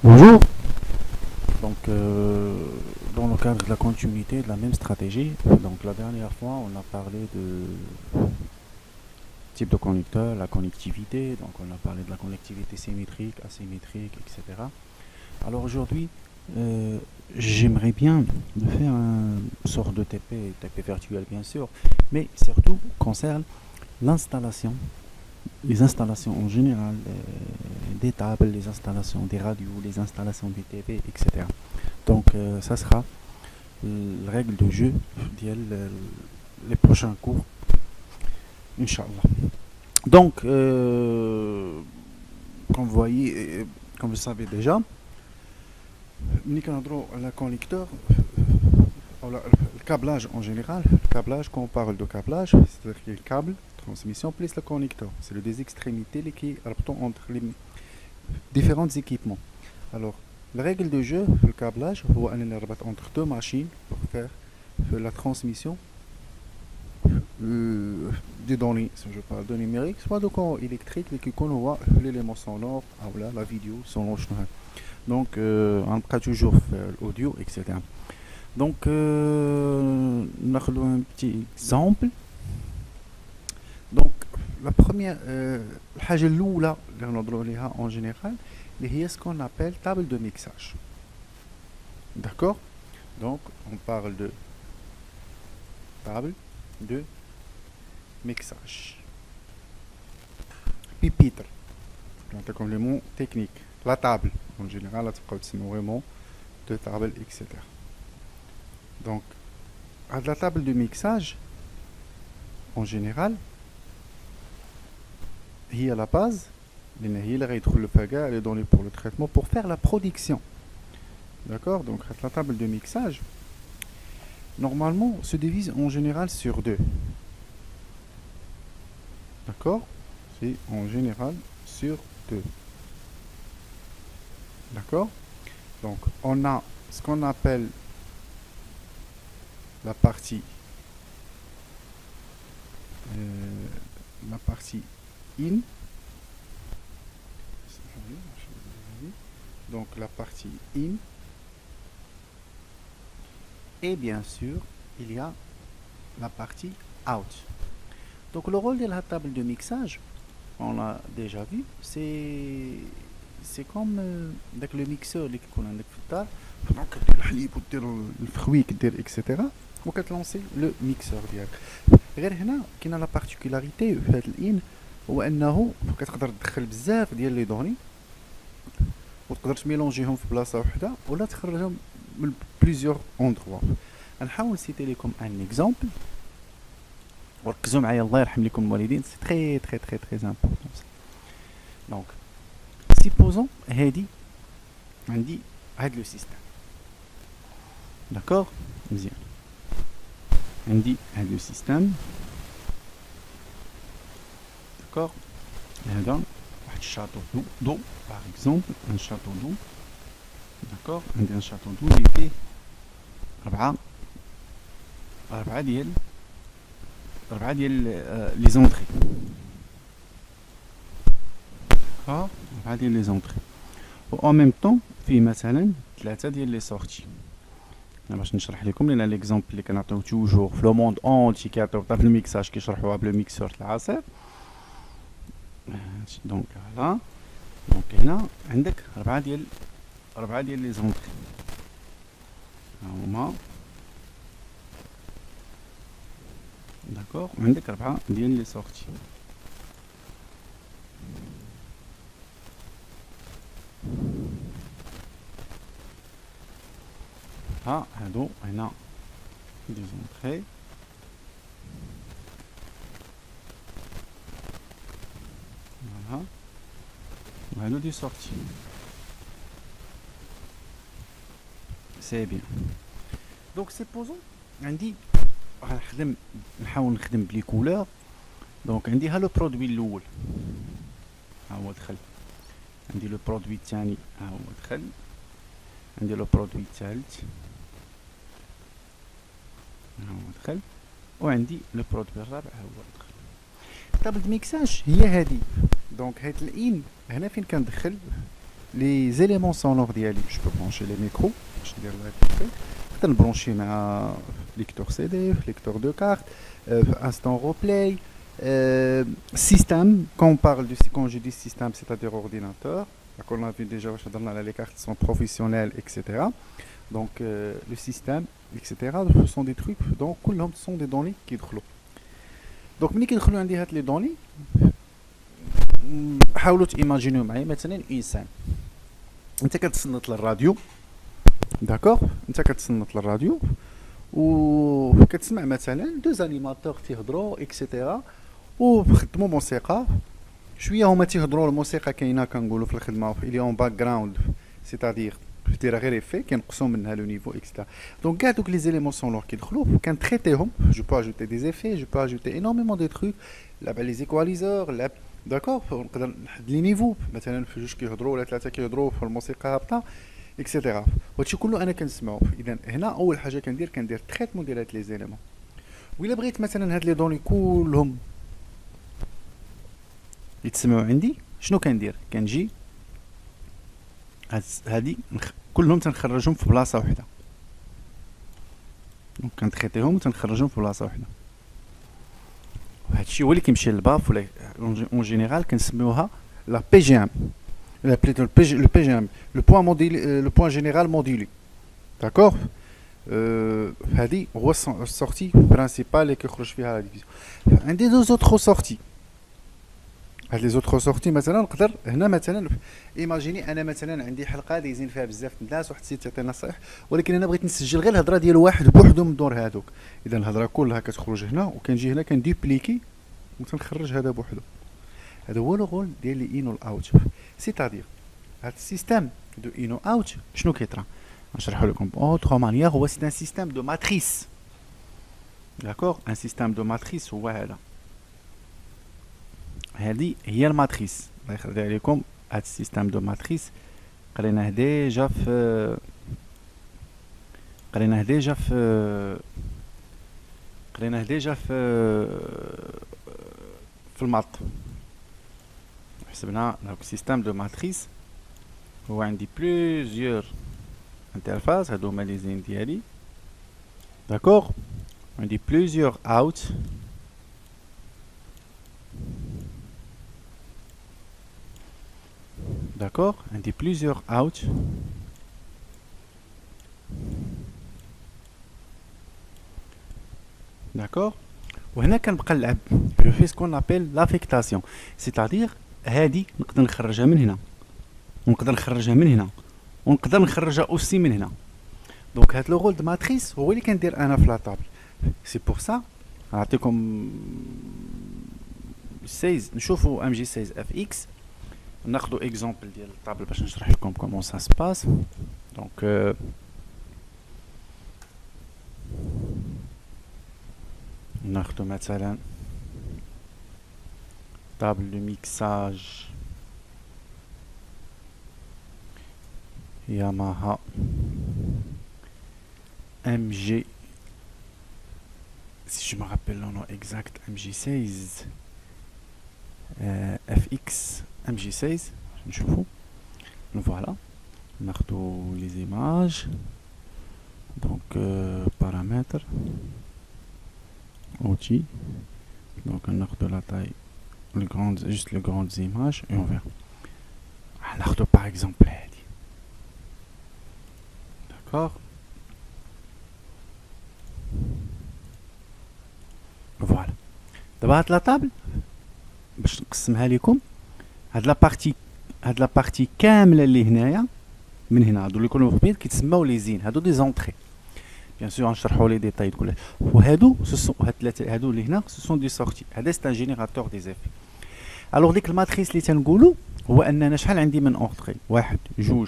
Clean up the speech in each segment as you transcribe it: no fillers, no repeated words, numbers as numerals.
Bonjour. Donc, dans le cadre de la continuité de la même stratégie, donc la dernière fois, on a parlé de type de connecteur, la connectivité, donc on a parlé de la connectivité symétrique, asymétrique, etc. Alors aujourd'hui, euh, j'aimerais bien de faire une sorte de TP virtuel bien sûr, mais surtout concerne l'installation, les installations en général, des tables, les installations des radios, les installations des TV, etc. Donc ça sera la règle de jeu les prochains cours, Inch'Allah. Donc, comme vous voyez, comme vous le savez déjà, nous avons le connecteur, le câblage en général. Le câblage, quand on parle de câblage, c'est-à-dire qu'il y a le câble, transmission, plus le connecteur. C'est les deux extrémités qui sont entre les différents équipements. Alors, la règle de jeu, le câblage, c'est entre deux machines pour faire la transmission des données, si je parle de numérique, soit de courant électrique, qui connaît l'élément sonore, la vidéo, sonore. Donc, on peut toujours faire l'audio, etc. Donc, on a un petit exemple. Donc, la première, en général, c'est ce qu'on appelle table de mixage. D'accord? Donc, on parle de table de mixage. Pupitre, comme le mot technique. La table, en général, c'est vraiment de table, etc. Donc, à la table de mixage, en général, il y a la base, les données pour le traitement, pour faire la production. D'accord? Donc, la table de mixage, normalement, se divise en général sur deux. D'accord? C'est en général sur deux. D'accord? Donc, on a ce qu'on appelle la partie in. Donc, la partie in. Et bien sûr, il y a la partie out. Donc, le rôle de la table de mixage, on l'a déjà vu, c'est comme avec le mixeur اللي كيكون عندك في الدار دونك دير الحليب ودير الفخوي كدير اكسيتيرا وكتلونسي لو ميكسور ديالك. غير هنا كاينه لا بارتيكولاريتي في هذا الان، هو انه كتقدر تدخل بزاف ديال لي دوني وتقدر تميلونجيهم في بلاصه وحده ولا تخرجهم من بليزيور اندروا. غنحاول نسيتي لكم ان اكزامبل وركزوا معايا الله يرحم لكم الوالدين، سي تري تري تري تري امبورطون. دونك سيبوزون هادي عندي هاد لو سيستم، داكور مزيان، عندي هاد لو سيستم، داكور. هذا واحد الشاطو دو باغ اكزومبل، ان شاطو دو، داكور. عندي ان شاطو دو اللي فيه ربعة ديال لي زونطري، ربعة ديال لي زونطري، و ان ميم طون فيه مثلا 3 ديال لي سورتي. باش نشرح لكم لان ليكزامبل اللي كنعطيو توجور في لو موند اونتي كيعطيو في الميكساج كيشرحوها بلو ميكسور العصير. دونك فوالا، دونك هنا عندك 4 ديال لي زونطري هما، داكور. وعندك 4 ديال لي سورتي. هادو هنا دي زونطري، فوالا، وهادو دي سورتي. سي بيان. دونك سيبوزون عندي نحاول نخدم بلي كولور. دونك عندي ها لو برودوي الاول، ها هو دخل، عندي لو برودوي الثاني ها هو دخل، عندي لو برودوي الثالث ها هو دخل، وعندي لو برودوي الرابع ها هو دخل. طابل الميكساج هي هادي. دونك هاد الان هنا فين كندخل les éléments sonores ديالي. Je peux brancher les micros. Je vais dire là. نقدر نبرونشي مع lecteur CD, lecteur de carte, instant replay, système. Quand je dis système, c'est-à-dire ordinateur. On a vu déjà les cartes sont professionnelles, etc. Donc le système, etc. Ce sont des trucs. Donc ce sont des données qui entrent. Donc ملي كيدخلوا عندي هاد لي دوني حاولوا تيماجينيو معايا مثلا انسان انت كتصنت للراديو داكوغ انت كتصنت للراديو وكتسمع مثلا دو انيماتور تيهضروا اكسيتيرا وخدموا موسيقى شويه هما تيهضروا الموسيقى كاينه كنقولوا في الخدمه الي اون باك جراوند سيتادير دير غير افي كنقصوا منها لو نيفو اكسترا دونك كاع دوك لي زيليمون سونور كيدخلوا كنتريتيهم جو بو اجوتي دي افي جو بو اجوتي انورميمون دي تروك لعب على لي زيكواليزور لعب داكوغ نقدر نحد لي نيفو مثلا في جوج كيهضروا ولا ثلاثه كيهضروا في الموسيقى هابطه اكسيتيرا وهادشي كله انا كنسمعو اذا هنا اول حاجه كندير تريتمون ديال هاد لي زيليمون وإلا بغيت مثلا هاد لي دوني كلهم يتسمعوا عندي شنو كندير كنجي هادي كلهم تنخرجهم في بلاصه وحده دونك كنتريتيهم وتنخرجهم في بلاصه وحده وهادشي هو اللي كيمشي للباف ولا اون جينيرال كنسميوها لا بي جي ام plutôt le PGM, le point général modulé. D'accord هذه هو السورتي برينسيبال اللي كيخرج فيها لا ديفيزيون. عندي دو زوتر سورتي. هاد لي زوتر سورتي مثلا نقدر هنا مثلا ايماجيني انا مثلا عندي حلقه دايزين فيها بزاف الناس واحد السيد تعطي نصائح ولكن انا بغيت نسجل غير الهضره ديال واحد بوحدو من دور هادوك. اذا الهضره كلها كتخرج هنا وكنجي هنا كندوبليكي وتنخرج هذا بوحدو. هذا هو لو رول ديال لي انو الاوت سيتادير هذا السيستم دو انو اوت شنو كيطرا نشرحو لكم اوتر مانيير هو سي ان سيستم دو ماتريس داكوغ ان سيستم دو ماتريس هو هذا هذه هي الماتريس الله يخلي عليكم هذا السيستم دو ماتريس قريناه ديجا في الماط حسبنا دونك سيستم دو ماتريس هو عندي بليزيور انترفاس هادو هما لي زين ديالي داكوغ عندي بليزيور اوت داكوغ عندي بليزيور اوت داكوغ وهنا كنبقى نلعب جو في سكون ابل لافيكتاسيون سيتادير هادي نقدر نخرجها من هنا ونقدر نخرجها من هنا ونقدر نخرجها اوسي من هنا دونك هاد لو رول دو ماتريس هو اللي كندير انا في لا طابل سي بور سا نعطيكم 16 نشوفوا ام جي 16 اف اكس ناخذوا اكزامبل ديال الطابل باش نشرح لكم كومون سا سباس دونك ناخذوا مثلا طابل دو ميكساج ياماها MG si je me rappelle le nom exact MG16 FX MG16 نشوفوا voilà ناخذوا les images donc paramètres outils donc ناخذوا la taille juste les grandes images et on verra ناخذوا par exemple هذه d'accord فوالا دابا هاد لا طابل باش نقسمها لكم هاد لا بارتي كامله اللي هنايا من هنا هادو اللي يكونوا في البيض كيتسموا لي زين هادو دي زونطري بيان سور غنشرحوا لي ديتاي كلها وهادو هاد ثلاثه هادو اللي هنا سو سون دي سورتي هذا سي ان جينيراتور دي زيفي الوغ ديك الماتريس اللي تنقولوا هو اننا شحال عندي من اونطري 1 2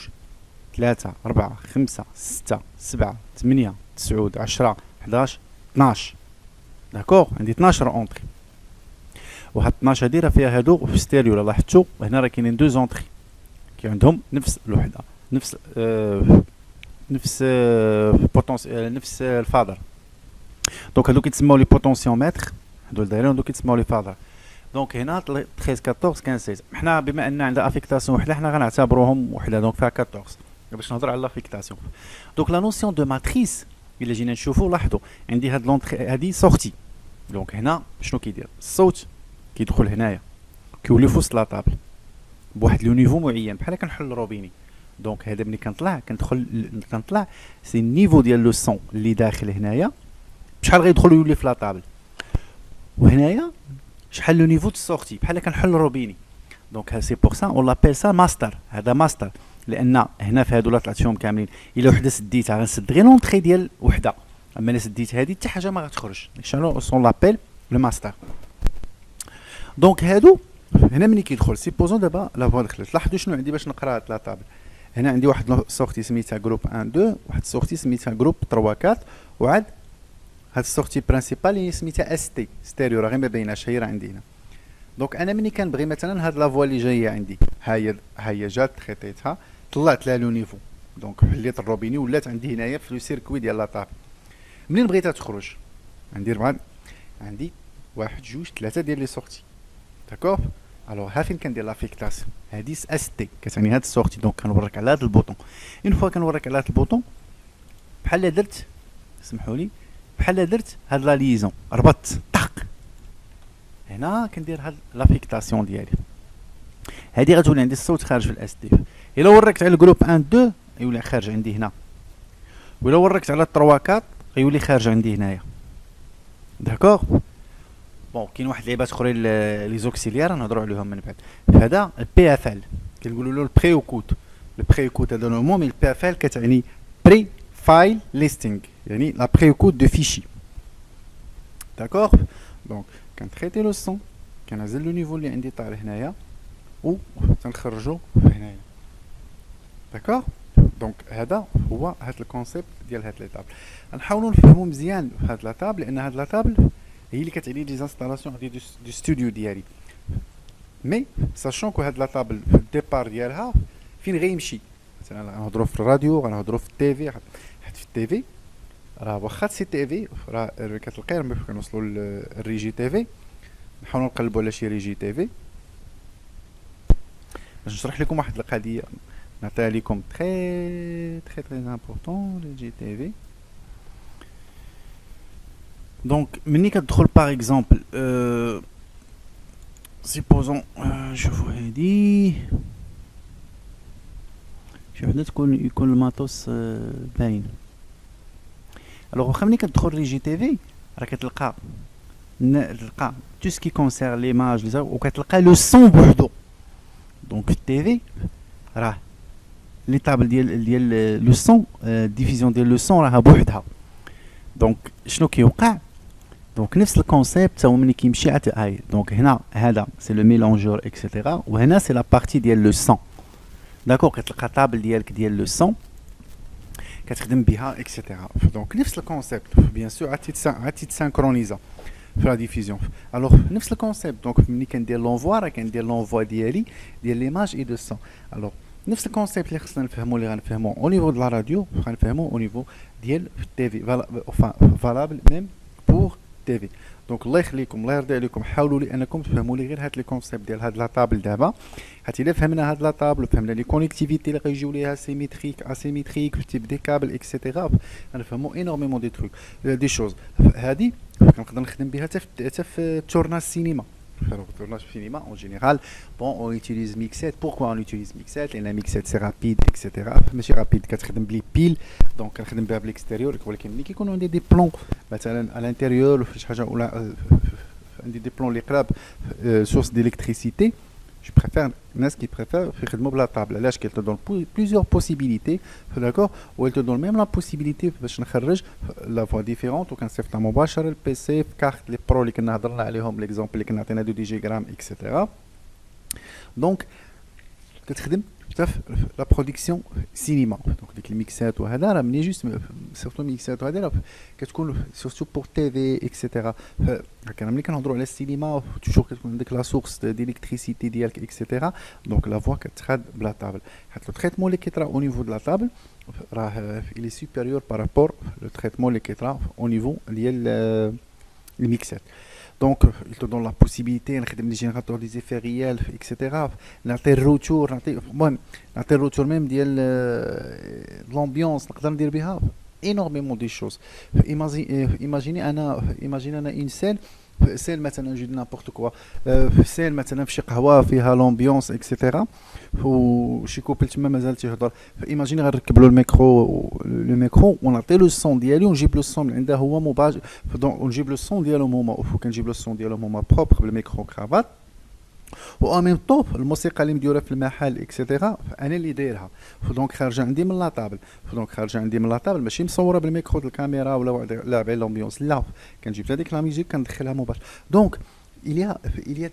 3 4 5 6 7 8 9 10 11 12 داكوغ عندي 12 اونطري وهاد 12 هادي راه فيها هادو في ستيريو الا لاحظتوا هنا راه كاينين دو زونطري كي عندهم نفس الوحده نفس نفس الفادر دونك هادو كيتسموا لي بوتونسيومتر هادو دايرين هادو كيتسموا لي فادر دونك هنا 13 14 15 16. حنا بما ان عندنا افيكتاسيون وحده حنا غنعتبروهم وحده دونك فيها 14 باش نهضر على لافيكتاسيون. دونك لا نوسيون دو ماتريس الا جينا نشوفوا لاحظوا عندي هاد لونطري هادي سورتي. دونك هنا شنو كيدير الصوت كيدخل هنايا كيولي في وسط لا طابل بواحد لو نيفو معين بحال كنحل روبيني. دونك هذا ملي كنطلع سي النيفو ديال لو سون اللي داخل هنايا بشحال غيدخل يولي في لا طابل، وهنايا شحال لو نيفو د السورتي بحال كنحل روبيني. دونك سي بور سا اون لابيل سا ماستر. هذا ماستر لان هنا في هادو لا طلعت فيهم كاملين الا وحده سديتها غنسد غير لونطري ديال وحده، اما الا سديت هادي حتى حاجه ما غتخرج. شنو سون لابيل لو ماستر. دونك هادو هنا ملي كيدخل سيبوزون دابا لا فوا دخلت لاحظوا شنو عندي باش نقرا هاد لا طابل. هنا عندي واحد سورتي سميتها جروب 1 2 واحد سورتي سميتها جروب 3 4 وعاد هاد السورتي برينسيبال اللي سميتها اس تي ستيريو راه غير ما بايناش هي راه عندي هنا. دونك انا ملي كنبغي مثلا هاد لا فوا اللي جايه عندي ها هي جات تريتيتها طلعت لها لو نيفو دونك حليت الروبيني ولات عندي هنايا في لو سيركوي ديال لا طابل. منين بغيتها تخرج عندي 4 عندي 1 2 3 ديال لي سورتي داكوغ. الوغ ها فين كندير لافيكتاسيون هادي اس تي كتعني هاد السورتي. دونك كنوريك على هاد البوطون اون فوا كنوريك على هاد البوطون بحال درت سمحوا لي بحال درت هاد لا ليزون ربطت طق هنا كندير هاد لافيكتاسيون ديالي. هادي غتولي عندي الصوت خارج في الاس تي. الا وركت على الجروب 1 2 يولي خارج عندي هنا، ولا وركت على 3 4 غيولي خارج عندي هنايا داكوغ. بون كاين واحد لعيبات اخرين لي زوكسيليير نهضروا عليهم من بعد. فهذا البي اف ال كنقولوا له البري اوكوت. البري اوكوت هذا نورمال مي البي اف ال كتعني بري فايل ليستينغ يعني لا بري اوكوت دو فيشي داكوغ. دونك كنتريتي لو سون كنعزل لو نيفو اللي عندي طالع هنايا و تنخرجو هنايا داكوغ. دونك هذا هو هاد الكونسيبت ديال هاد لي طابل. غنحاولوا نفهموا مزيان هاد لا طابل لان هاد لا طابل هي اللي كتعني لي زانستالاسيون دي ستوديو ديالي. مي ساشون كو هاد لا طابل في الديبار ديالها فين غيمشي مثلا غنهضروا في الراديو غنهضروا في التيفي. حيت في التيفي راه واخا سي تيفي راه كتلقاي لما كنوصلوا للريجي تيفي نحاولوا نقلبوا على شي ريجي تيفي باش نشرح لكم واحد القضيه نعطيها لكم تري تري تري امبورطون ريجي تيفي. دونك مني كتدخل باغ اكزومبل سيبوزون شوفوا هادي شي وحده يكون الماطوس باين. الوغ واخا ملي كتدخل ريجي تيفي راه كتلقى تو سكي كونسير ليماج وكتلقى لو سون بوحدو. دونك في التيفي راه لي طابل ديال لو سون ديفيزيون ديال لو سون راها بوحدها. دونك شنو كيوقع دونك نفس الكونسيبت هو ملي كيمشي هاي. دونك هنا هذا سي لو ميلونجور اكسيتيرا وهنا سي لا بارتي ديال لو سون داكوغ. كتلقى طابل ديالك ديال لو سون كتخدم بها اكسيتيرا. دونك نفس الكونسيبت بيان سور عاد تسانكرونيزا في لا ديفيزيون. الوغ نفس الكونسيبت دونك ملي كندير لونفوا راه كندير لونفوا ديالي ديال ليماج اي دو سون. الوغ نفس الكونسيبت اللي خصنا نفهمو اللي غنفهمو او نيفو د لا راديو غنفهمو او نيفو ديال التيفي فالابل ميم بور تيفي. دونك الله يخليكم الله يرضي عليكم حاولوا لي انكم تفهموا لي غير هاد لي كونسيبت ديال هاد لا طابل دابا. حيت الا فهمنا هاد لا طابل وفهمنا لي كونيكتيفيتي اللي غيجيو ليها سيميتريك اسيميتريك تيب دي كابل اكسيتيرا غنفهموا انورميمون دي تروك دي شوز. هادي كنقدر نخدم بها حتى في التورناج السينما. Pour le cinéma en général, bon, on utilise mixette. Pourquoi on utilise mixette? La mixette c'est rapide, etc. Mais c'est rapide, quand on utilise pile, donc on utilise à l'extérieur. Mais quand on a des plans, à l'intérieur, des plans les crabes, source d'électricité. Je préfère, Nas qui préfère faire de la table. Là, qu'elle te donne plusieurs possibilités, d'accord? Ou elle te donne même la possibilité de faire la voix différente. Ou quand c'est un mobile, le PC, carte, les pros, les qu'on a donné l'exemple, les qu'on a donné de diagramme, etc. Donc, la production cinéma. Donc, avec les mixettes ou هذا راه مني juste surtout mixettes وهذا راه كتكون surtout pour TV etc. كان ملي كنهضروا على السينما toujours كتكون عندك لا سورس d'électricité ديالك etc. donc la voix كتخاد بلا طابل. حيت لو تريتمون اللي كيطرا au niveau de la table راه il est supérieur par rapport le traitement اللي كيطرا au niveau ديال الميكسات. Donc il te donne la possibilité نخدم des générateurs des effets réels etc. نعطي الروتور نعطي الروتور même ديال l'ambiance نقدر ندير بها énormément de choses. Imaginez انا une scène سيل مثلا نجي نابورت كوا سيل مثلا في شي قهوه فيها لومبيونس اكسيتيرا وشي كوبل تما مازال تيهضر. ايماجيني غنركب له الميكرو ونعطي له الصون ديالي ونجيب له الصون من عنده هو مباشر دونك ونجيب له الصون ديالهم هما وكنجيب له الصون ديالهم هما بروبر بالميكرو كرافات و ميم طون الموسيقى اللي مديوره في المحل اكسيتيرا انا اللي دايرها دونك خارجه عندي من لاطابل ماشي مصوره بالميكرو د الكاميرا ولا لاعبين لومبيونس لا كنجيب هذيك لا ميوزيك كندخلها مباشر. دونك il y a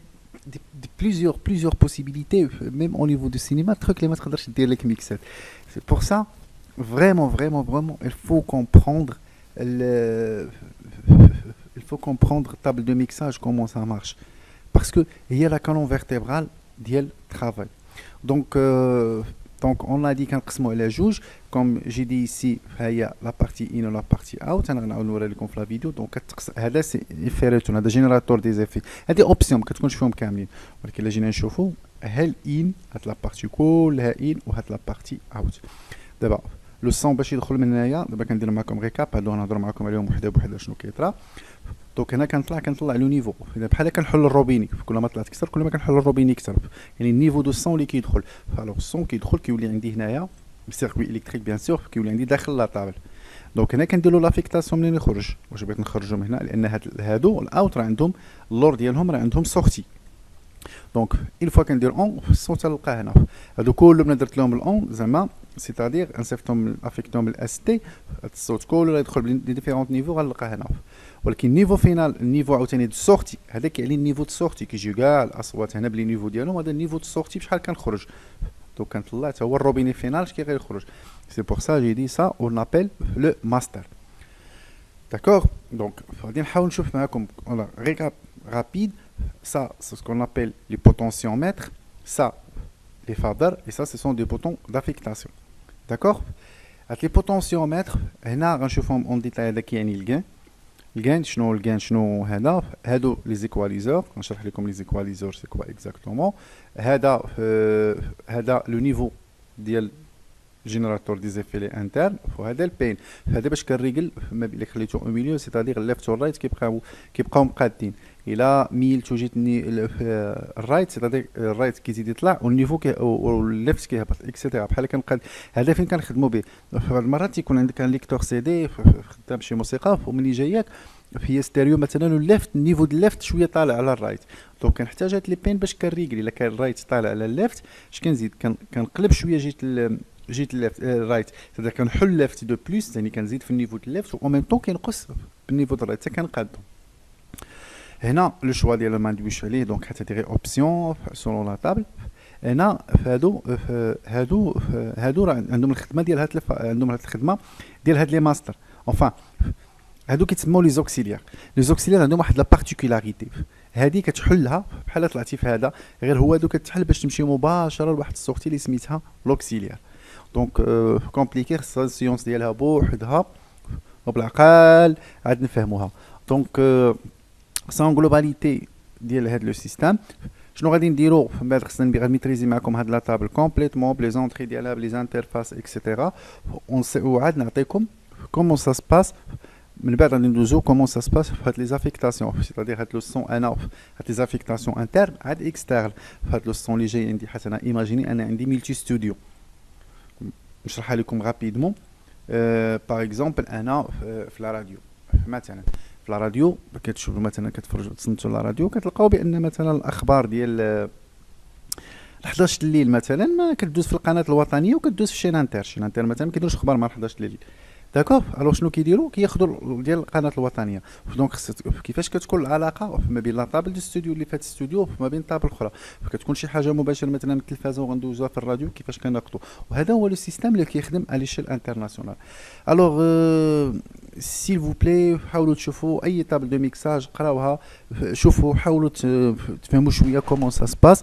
plusieurs possibilités même au niveau du cinéma truc اللي ما تقدرش دير لك ميكسات. C'est pour ça vraiment il faut comprendre table de mixage comment ça marche. Parce que il y a la colonne vertébrale ديال travail. Donc on a dit qu'enقسموا على جوج comme j'ai dit ici هي la partie in ou la partie out. انا غنعاود نوري لكم في لا فيديو. دونك هذا سي فيريتون هذا جينيراتور دي زيفي هذه اوبسيون ما كتكونش فيهم كاملين ولكن الا جينا نشوفوا هل ان هاد لا بارتي كلها ان وهاد لا بارتي اوت. دابا لو سون باش يدخل من هنايا دابا كندير معكم ريكاب هادو غنهضر معكم عليهم وحده بوحده شنو كيطرا. دونك هنا كنطلع لو نيفو بحال كنحل الروبيني كل ما طلعت اكثر كل ما كنحل الروبيني اكثر يعني النيفو دو الصون اللي كيدخل. الوغ الصون كيدخل كيولي عندي هنايا سيركوي الكتريك بيان سور كيولي عندي داخل لا طابل. دونك هنا كندير له لافيكتاسيون منين يخرج واش بغيت نخرجهم هنا لان هادو الاوت راه عندهم اللور ديالهم راه عندهم سورتي. دونك اون فوا كندير اون الصوت تلقاه هنا هادو كلهم درت لهم الاون زعما سيتادير انصيفطهم افيكتهم الاس تي الصوت كله يدخل دي ديفيرونت نيفو غنلقاه هنا. ولكن النيفو فينال النيفو عاوتاني دو سورتي هذا كيعني النيفو دو سورتي كيجيو كاع الاصوات هنا بلي نيفو ديالهم هذا النيفو دو سورتي بشحال كنخرج. دونك كنطلع حتى هو الروبيني فينال كي غيخرج. سي بور سا جي دي سا اون ابل لو ماستر. داكور دونك غادي نحاول نشوف معكم ريكاب رابيد. Ça, c'est ce qu'on appelle les potentiomètres. Ça, les faders. Et ça, ce sont des boutons d'affectation. D'accord? Avec les potentiomètres, on a en détail de qui est le gain. Le gain, c'est les équaliseurs. On cherche les équaliseurs, c'est quoi exactement? Le niveau du générateur des effets internes. وهذا البين. هذا باش كنريجل اللي خليته au milieu, c'est-à-dire left or right كيبقاو مقادين. الى ميلت وجيتني الرايت سيتادير الرايت كيزيد يطلع والنيفو والليفت كيهبط اكسيتيرا بحال كنقاد. هذا فين كنخدموا به بعض المرات تيكون عندك ان ليكتور سي دي خدام شي موسيقى وملي جاياك هي ستيريو مثلا الليفت النيفو ديال الليفت شويه طالع على الرايت. دونك كنحتاج هاد لي بين باش كنريغلي الا كان الرايت طالع على الليفت اش كنزيد كنقلب شويه جيت الليفت رايت سيتادير كنحل الليفت دو بلس يعني كنزيد في النيفو ديال الليفت و ميم طون كينقص بالنيفو ديال الرايت حتى كنقادو. هنا لو شوا ديال ما ندويش عليه دونك حتديري اوبسيون سولون لا طابل. هنا هادو راه عندهم الخدمه ديال عندهم هاد الخدمه ديال هاد لي ماستر. انفان هادو كيتسموا لي زوكسيليير. لي زوكسيليير عندهم واحد لا بارتيكولاريتي هادي كتحلها بحال طلعتي في هذا غير هو هادو كتحل باش تمشي مباشره لواحد السورتي اللي سميتها لوكسيليير. دونك كومبليكي خصها السيونس ديالها بوحدها وبالعقل عاد نفهموها. دونك سان غلوباليتي ديال هاد لو سيستيم شنو غادي نديرو من بعد خصنا نميتريزي معكم هاد لا طابل كومبليتمون بلي زونطري ديالها بلي انترفاس اكسيتيرا وعاد نعطيكم كومون سا سباس. من بعد غادي ندوزو كومون سا سباس في هاد لي زافيكتاسيون سيتادير هاد لو سون انا هاد لي زافيكتاسيون انترن عاد اكسترن. هاد لو سون اللي جاي عندي حتى انا ايماجيني انا عندي ملتي ستوديو نشرحها لكم رابيدمون. باغ اكزومبل انا في لا راديو مثلا في لا راديو كتشوفوا مثلا كتفرجوا تصنتوا لا راديو كتلقاو بان مثلا الاخبار ديال 11 الليل مثلا ما كتدوز في القناه الوطنيه وكتدوز في شين انتر مثلا ما كيديروش اخبار مع 11 الليل. داكوغ الوغ شنو كيديروا كياخذوا ديال القناه الوطنيه. دونك كيفاش كتكون العلاقه ما بين لا طابل دو ستوديو اللي فات ستوديو وما بين طابل اخرى كتكون شي حاجه مباشره مثلا من التلفازه وغندوزوها في الراديو كيفاش كناخذوا. وهذا هو لو سيستيم اللي كيخدم على ليشيل انترناسيونال. الوغ سيل فو بلاي حاولوا تشوفوا اي طابل دو ميكساج قراوها شوفوا حاولوا تفهموا شويه كومون سا سباس.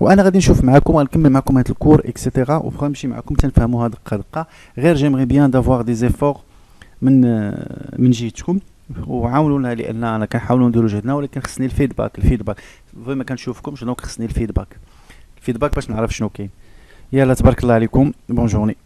وانا غادي نشوف معكم غنكمل معكم هذا الكور اكسيتيرا وغنمشي معكم تنفهموها دقه دقه. غير جيمري بيان دافوار دي زيفور من جهتكم وعاونونا لان انا كنحاولوا نديروا جهدنا، ولكن خصني الفيدباك ما كنشوفكمش، دونك خصني الفيدباك باش نعرف شنو كاين. يلا تبارك الله عليكم، بون جورني.